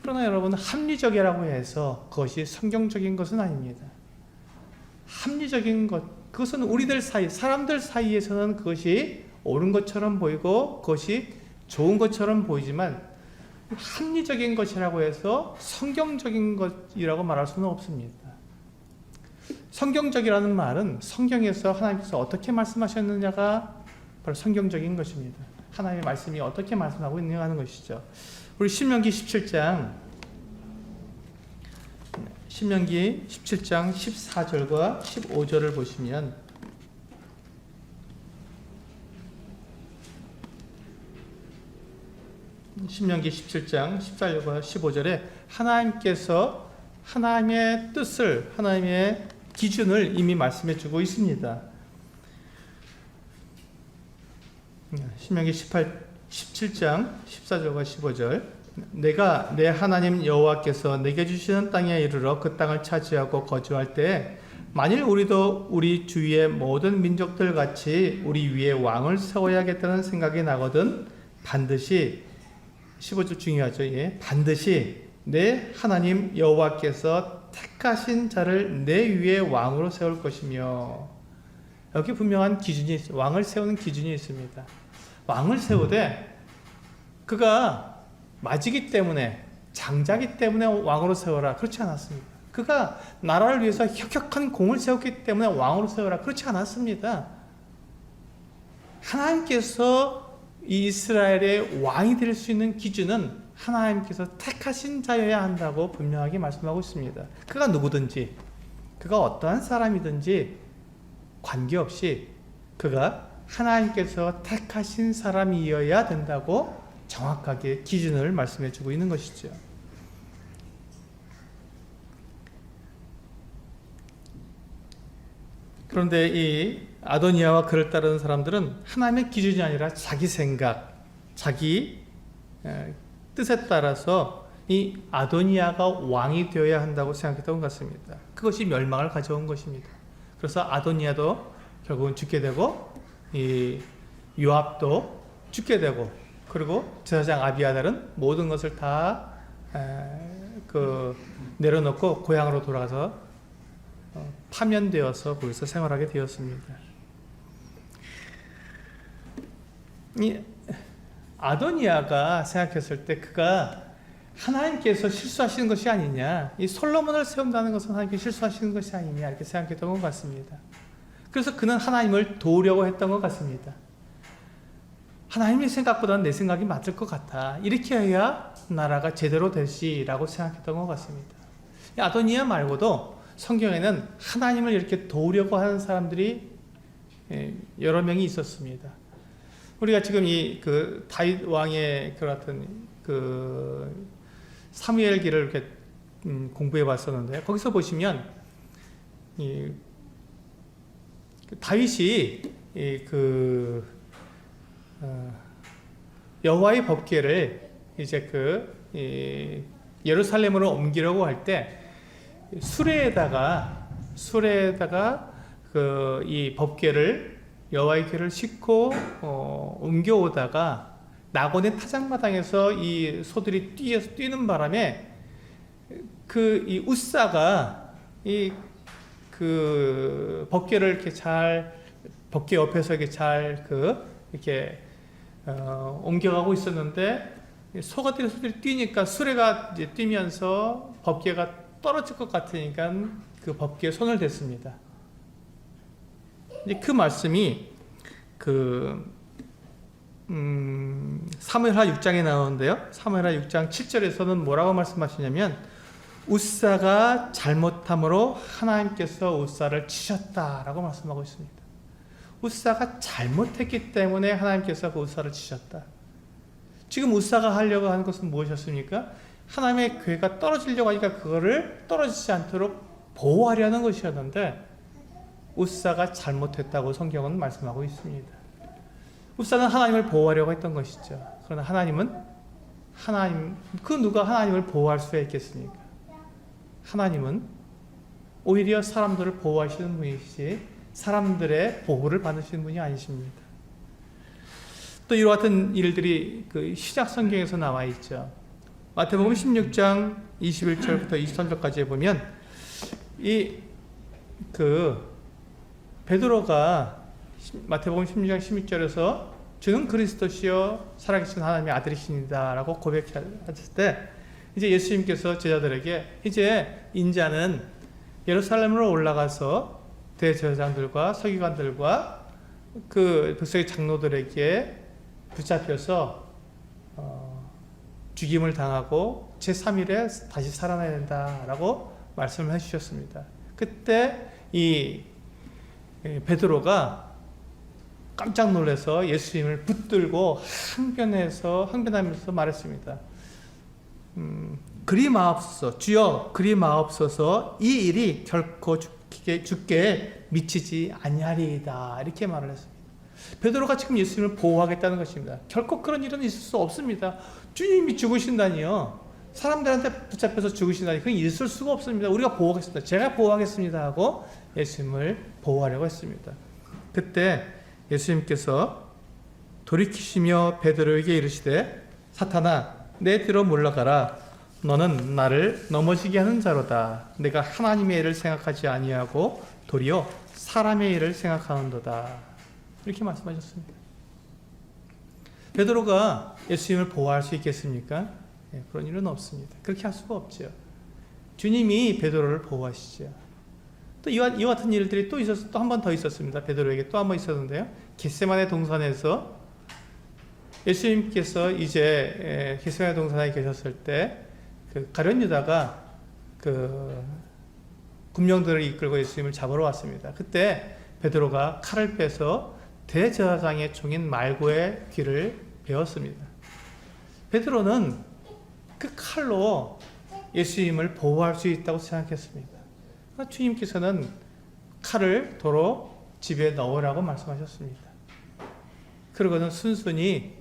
그러나 여러분, 합리적이라고 해서 그것이 성경적인 것은 아닙니다. 합리적인 것, 그것은 우리들 사이, 사람들 사이에서는 그것이 옳은 것처럼 보이고 그것이 좋은 것처럼 보이지만 합리적인 것이라고 해서 성경적인 것이라고 말할 수는 없습니다. 성경적이라는 말은 성경에서 하나님께서 어떻게 말씀하셨느냐가 바로 성경적인 것입니다. 하나님의 말씀이 어떻게 말씀하고 있느냐 하는 것이죠. 우리 신명기 17장 14절과 15절을 보시면 신명기 17장 14절과 15절에 하나님께서 하나님의 뜻을, 하나님의 기준을 이미 말씀해 주고 있습니다. 신명기 17장 14절과 15절, 내가 내 하나님 여호와께서 내게 주시는 땅에 이르러 그 땅을 차지하고 거주할 때에 만일 우리도 우리 주위의 모든 민족들 같이 우리 위에 왕을 세워야겠다는 생각이 나거든 반드시 15절 중요하죠. 예. 반드시 내 하나님 여호와께서 택하신 자를 내 위에 왕으로 세울 것이며, 여기 분명한 기준이 있어요. 왕을 세우는 기준이 있습니다. 왕을 세우되 그가 맞이기 때문에, 장자기 때문에 왕으로 세워라, 그렇지 않았습니다. 그가 나라를 위해서 혁혁한 공을 세웠기 때문에 왕으로 세워라, 그렇지 않았습니다. 하나님께서 이스라엘의 왕이 될 수 있는 기준은 하나님께서 택하신 자여야 한다고 분명하게 말씀하고 있습니다. 그가 누구든지, 그가 어떠한 사람이든지 관계없이 그가 하나님께서 택하신 사람이어야 된다고 정확하게 기준을 말씀해 주고 있는 것이죠. 그런데 이 아도니아와 그를 따르는 사람들은 하나님의 기준이 아니라 자기 생각, 자기 뜻에 따라서 이 아도니아가 왕이 되어야 한다고 생각했던 것 같습니다. 그것이 멸망을 가져온 것입니다. 그래서 아도니아도 결국은 죽게 되고, 이 요압도 죽게 되고, 그리고 제사장 아비아달은 모든 것을 다 내려놓고 고향으로 돌아가서 파면되어서 거기서 생활하게 되었습니다. 이 아도니아가 생각했을 때 그가 하나님께서 실수하시는 것이 아니냐, 이 솔로몬을 세운다는 것은 하나님께서 실수하시는 것이 아니냐, 이렇게 생각했던 것 같습니다. 그래서 그는 하나님을 도우려고 했던 것 같습니다. 하나님의 생각보다는 내 생각이 맞을 것 같아, 이렇게 해야 나라가 제대로 될시라고 생각했던 것 같습니다. 아도니아 말고도 성경에는 하나님을 이렇게 도우려고 하는 사람들이 여러 명이 있었습니다. 우리가 지금 다윗 왕의 그 같은 사무엘기를 이렇게 공부해 봤었는데, 거기서 보시면 다윗이 여호와의 법궤를 이제 예루살렘으로 옮기려고 할 때 수레에다가 이 법궤를, 여호와의 궤를 싣고 옮겨오다가 낙원의 타작마당에서 이 소들이 뛰는 바람에 이 우사가 법궤를 이렇게 잘, 법궤 옆에서 이렇게 잘 이렇게 옮겨가고 있었는데, 소들이 뛰니까 수레가 이제 뛰면서 법궤가 떨어질 것 같으니까 그 법궤에 손을 댔습니다. 이제 그 말씀이 사무엘하 6장에 나오는데요. 사무엘하 6장 7절에서는 뭐라고 말씀하시냐면, 우사가 잘못함으로 하나님께서 우사를 치셨다라고 말씀하고 있습니다. 우사가 잘못했기 때문에 하나님께서 그 우사를 치셨다. 지금 우사가 하려고 하는 것은 무엇이었습니까? 하나님의 궤가 떨어지려고 하니까 그거를 떨어지지 않도록 보호하려는 것이었는데, 우사가 잘못했다고 성경은 말씀하고 있습니다. 우사는 하나님을 보호하려고 했던 것이죠. 그러나 누가 하나님을 보호할 수가 있겠습니까? 하나님은 오히려 사람들을 보호하시는 분이시지 사람들의 보호를 받으시는 분이 아니십니다. 또 이와 같은 일들이 시작 성경에서 나와 있죠. 마태복음 16장 21절부터 23절까지 보면 베드로가 마태복음 16장 16절에서 주는 그리스도시요 살아계신 하나님의 아들이십니다 라고 고백했을 때, 이제 예수님께서 제자들에게 이제 인자는 예루살렘으로 올라가서 대제사장들과 서기관들과 그 백성의 장로들에게 붙잡혀서 죽임을 당하고 제3일에 다시 살아나야 된다라고 말씀을 해주셨습니다. 그때 이 베드로가 깜짝 놀라서 예수님을 붙들고 항변하면서 말했습니다. 그리 마옵소서, 주여 그리 마옵소서, 이 일이 결코 죽게 미치지 아니하리이다. 이렇게 말을 했습니다. 베드로가 지금 예수님을 보호하겠다는 것입니다. 결코 그런 일은 있을 수 없습니다. 주님이 죽으신다니요, 사람들한테 붙잡혀서 죽으신다니, 그건 있을 수가 없습니다. 우리가 보호하겠습니다. 제가 보호하겠습니다 하고 예수님을 보호하려고 했습니다. 그때 예수님께서 돌이키시며 베드로에게 이르시되, 사탄아 내 뒤로 물러가라. 너는 나를 넘어지게 하는 자로다. 내가 하나님의 일을 생각하지 아니하고 도리어 사람의 일을 생각하는도다. 이렇게 말씀하셨습니다. 베드로가 예수님을 보호할 수 있겠습니까? 그런 일은 없습니다. 그렇게 할 수가 없죠. 주님이 베드로를 보호하시죠. 또 이와 같은 일들이 또 한 번 더 있었습니다. 베드로에게 또 한 번 있었는데요. 겟세마네 동산에서 예수님께서 이제 겟세마네 동산에 계셨을 때 그 가룟 유다가 그 군병들을 이끌고 예수님을 잡으러 왔습니다. 그때 베드로가 칼을 빼서 대제사장의 종인 말고의 귀를 베었습니다. 베드로는 그 칼로 예수님을 보호할 수 있다고 생각했습니다. 주님께서는 칼을 도로 집에 넣으라고 말씀하셨습니다. 그러고는 순순히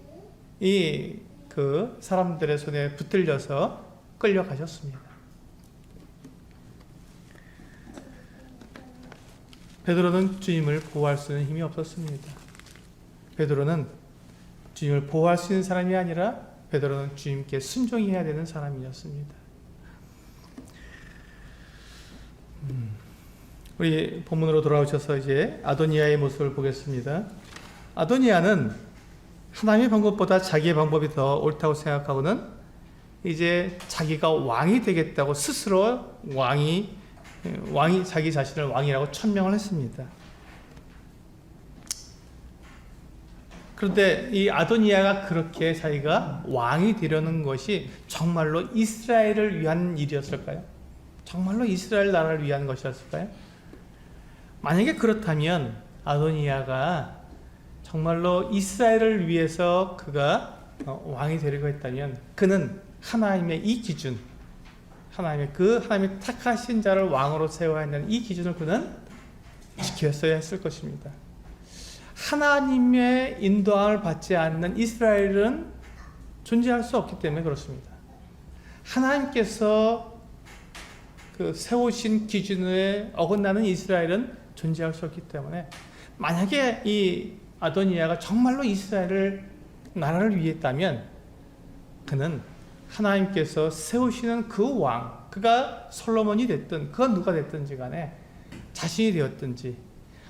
그 사람들의 손에 붙들려서 끌려가셨습니다. 베드로는 주님을 보호할 수 있는 힘이 없었습니다. 베드로는 주님을 보호할 수 있는 사람이 아니라 베드로는 주님께 순종해야 되는 사람이었습니다. 우리 본문으로 돌아오셔서 이제 아도니아의 모습을 보겠습니다. 아도니아는 하나님의 방법보다 자기의 방법이 더 옳다고 생각하고는 이제 자기가 왕이 되겠다고 스스로 자기 자신을 왕이라고 천명을 했습니다. 그런데 이 아도니아가 그렇게 자기가 왕이 되려는 것이 정말로 이스라엘을 위한 일이었을까요? 정말로 이스라엘 나라를 위한 것이었을까요? 만약에 그렇다면 아도니아가 정말로 이스라엘을 위해서 그가 왕이 되려고 했다면 그는 하나님의 이 기준, 하나님의 택하신 자를 왕으로 세워야 한다는 이 기준을 그는 지켰어야 했을 것입니다. 하나님의 인도함을 받지 않는 이스라엘은 존재할 수 없기 때문에 그렇습니다. 하나님께서 그 세우신 기준에 어긋나는 이스라엘은 존재할 수 없기 때문에 만약에 이 아도니아가 정말로 이스라엘을 나라를 위했다면 그는 하나님께서 세우시는 그 왕, 그가 솔로몬이 됐든 그가 누가 됐든지 간에 자신이 되었든지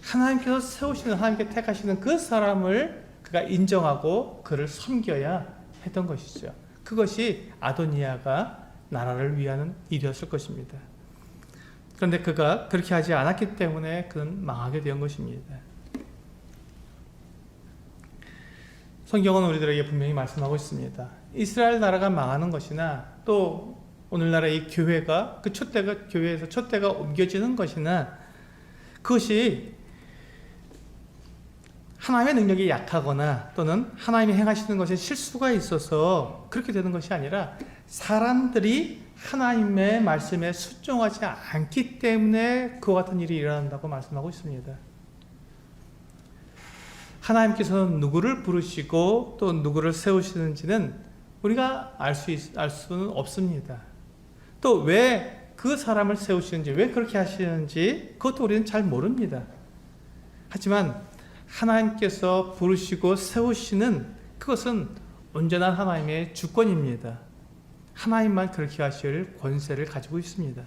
하나님께서 세우시는, 하나님께 택하시는 그 사람을 그가 인정하고 그를 섬겨야 했던 것이죠. 그것이 아도니아가 나라를 위하는 일이었을 것입니다. 그런데 그가 그렇게 하지 않았기 때문에 그는 망하게 된 것입니다. 성경은 우리들에게 분명히 말씀하고 있습니다. 이스라엘 나라가 망하는 것이나 또 오늘날의 이 교회가 교회에서 촛대가 옮겨지는 것이나 그것이 하나님의 능력이 약하거나 또는 하나님이 행하시는 것에 실수가 있어서 그렇게 되는 것이 아니라 사람들이 하나님의 말씀에 순종하지 않기 때문에 그와 같은 일이 일어난다고 말씀하고 있습니다. 하나님께서는 누구를 부르시고 또 누구를 세우시는지는 우리가 알 수는 없습니다. 또 왜 그 사람을 세우시는지, 왜 그렇게 하시는지 그것도 우리는 잘 모릅니다. 하지만 하나님께서 부르시고 세우시는 그것은 온전한 하나님의 주권입니다. 하나님만 그렇게 하실 권세를 가지고 있습니다.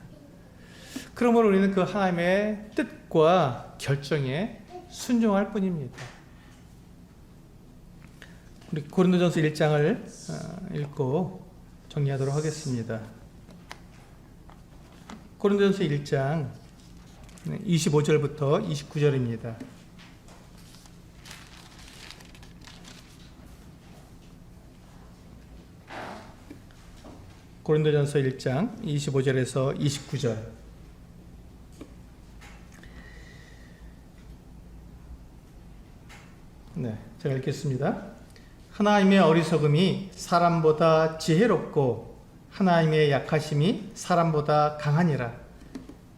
그러므로 우리는 그 하나님의 뜻과 결정에 순종할 뿐입니다. 우리 고린도전서 1장을 읽고 정리하도록 하겠습니다. 고린도전서 1장 25절부터 29절입니다. 고린도전서 1장 25절에서 29절. 제가 읽겠습니다. 하나님의 어리석음이 사람보다 지혜롭고 하나님의 약하심이 사람보다 강하니라.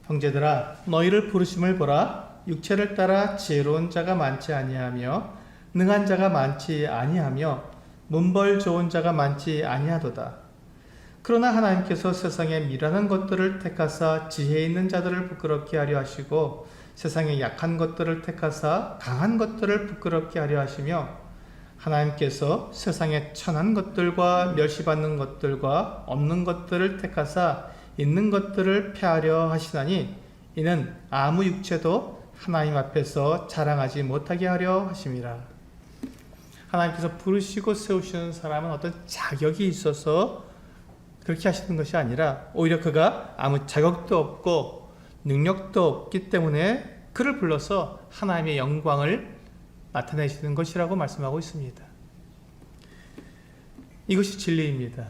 형제들아, 너희를 부르심을 보라. 육체를 따라 지혜로운 자가 많지 아니하며 능한 자가 많지 아니하며 문벌 좋은 자가 많지 아니하도다. 그러나 하나님께서 세상에 미련한 것들을 택하사 지혜 있는 자들을 부끄럽게 하려 하시고 세상에 약한 것들을 택하사 강한 것들을 부끄럽게 하려 하시며 하나님께서 세상에 천한 것들과 멸시받는 것들과 없는 것들을 택하사 있는 것들을 폐하려 하시나니 이는 아무 육체도 하나님 앞에서 자랑하지 못하게 하려 하심이라. 하나님께서 부르시고 세우시는 사람은 어떤 자격이 있어서 그렇게 하시는 것이 아니라 오히려 그가 아무 자격도 없고 능력도 없기 때문에 그를 불러서 하나님의 영광을 나타내시는 것이라고 말씀하고 있습니다. 이것이 진리입니다.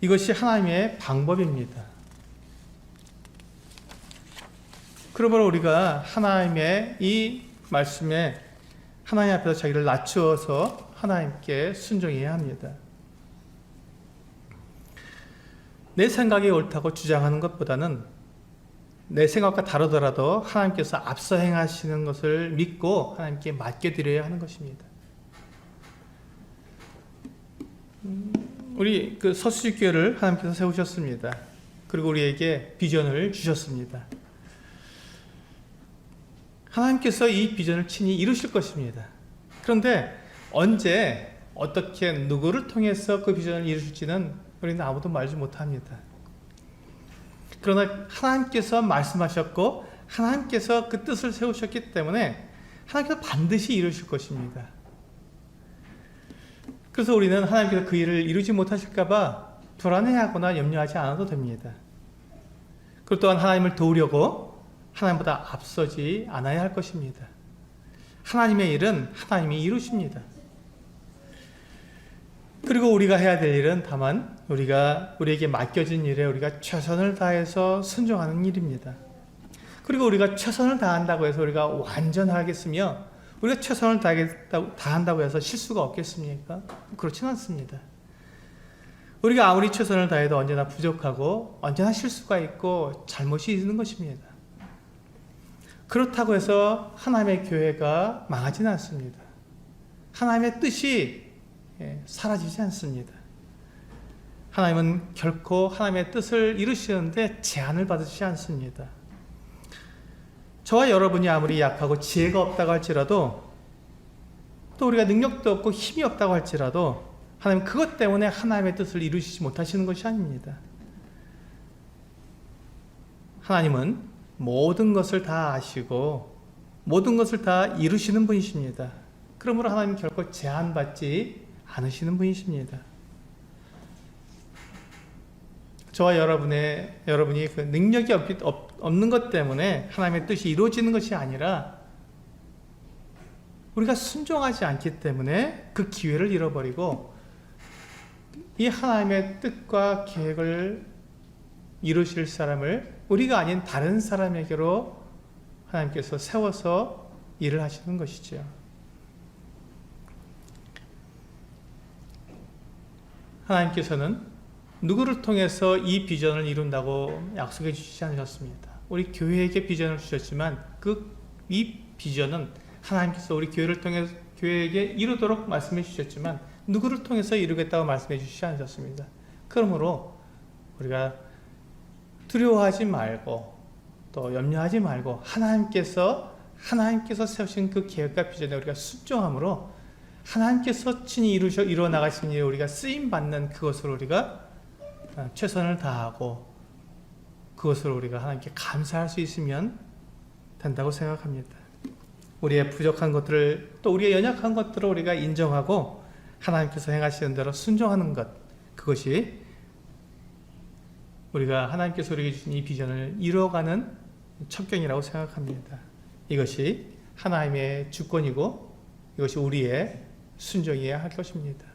이것이 하나님의 방법입니다. 그러므로 우리가 하나님의 이 말씀에 하나님 앞에서 자기를 낮추어서 하나님께 순종해야 합니다. 내 생각이 옳다고 주장하는 것보다는 내 생각과 다르더라도 하나님께서 앞서 행하시는 것을 믿고 하나님께 맡겨드려야 하는 것입니다. 우리 그 서수교회를 하나님께서 세우셨습니다. 그리고 우리에게 비전을 주셨습니다. 하나님께서 이 비전을 친히 이루실 것입니다. 그런데 언제 어떻게 누구를 통해서 그 비전을 이루실지는 우리는 아무도 말지 못합니다. 그러나 하나님께서 말씀하셨고 하나님께서 그 뜻을 세우셨기 때문에 하나님께서 반드시 이루실 것입니다. 그래서 우리는 하나님께서 그 일을 이루지 못하실까봐 불안해하거나 염려하지 않아도 됩니다. 그리고 또한 하나님을 도우려고 하나님보다 앞서지 않아야 할 것입니다. 하나님의 일은 하나님이 이루십니다. 그리고 우리가 해야 될 일은 다만 우리에게 맡겨진 일에 우리가 최선을 다해서 순종하는 일입니다. 그리고 우리가 최선을 다한다고 해서 우리가 완전하겠으며 우리가 최선을 다한다고 해서 실수가 없겠습니까? 그렇지는 않습니다. 우리가 아무리 최선을 다해도 언제나 부족하고 언제나 실수가 있고 잘못이 있는 것입니다. 그렇다고 해서 하나님의 교회가 망하지는 않습니다. 하나님의 뜻이 사라지지 않습니다. 하나님은 결코 하나님의 뜻을 이루시는데 제한을 받으시지 않습니다. 저와 여러분이 아무리 약하고 지혜가 없다고 할지라도 또 우리가 능력도 없고 힘이 없다고 할지라도 하나님 그것 때문에 하나님의 뜻을 이루시지 못하시는 것이 아닙니다. 하나님은 모든 것을 다 아시고 모든 것을 다 이루시는 분이십니다. 그러므로 하나님 결코 제한받지 않으시는 분이십니다. 저와 여러분이 그 능력이 없는 것 때문에 하나님의 뜻이 이루어지는 것이 아니라 우리가 순종하지 않기 때문에 그 기회를 잃어버리고 이 하나님의 뜻과 계획을 이루실 사람을 우리가 아닌 다른 사람에게로 하나님께서 세워서 일을 하시는 것이죠. 하나님께서는 누구를 통해서 이 비전을 이룬다고 약속해 주시지 않으셨습니다. 우리 교회에게 비전을 주셨지만 이 비전은 하나님께서 우리 교회를 통해 교회에게 이루도록 말씀해 주셨지만 누구를 통해서 이루겠다고 말씀해 주시지 않으셨습니다. 그러므로 우리가 두려워하지 말고 또 염려하지 말고 하나님께서 세우신 그 계획과 비전에 우리가 순종함으로 하나님께서 친히 이루어 나가신 일에 우리가 쓰임 받는 그것으로 우리가 최선을 다하고 그것을 우리가 하나님께 감사할 수 있으면 된다고 생각합니다. 우리의 부족한 것들을 또 우리의 연약한 것들을 우리가 인정하고 하나님께서 행하시는 대로 순종하는 것, 그것이 우리가 하나님께서 우리에게 주신 이 비전을 이루어가는 첩경이라고 생각합니다. 이것이 하나님의 주권이고 이것이 우리의 순종이어야 할 것입니다.